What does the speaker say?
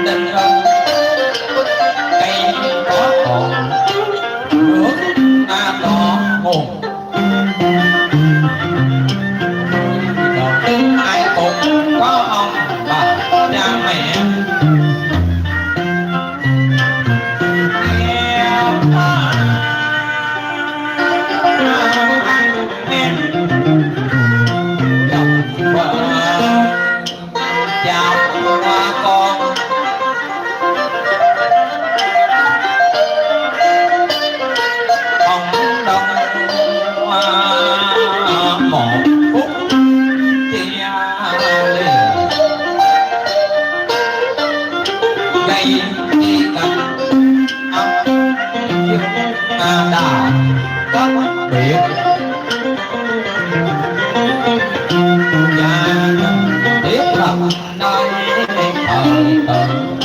tình ơi cây có còn nước có nguồn ai cũng có ông bà cha mẹ em chồng vợ chào con ông đông một phút chia liền gây đi cần ông đà có biệt nhà thiết lập nơi thời tận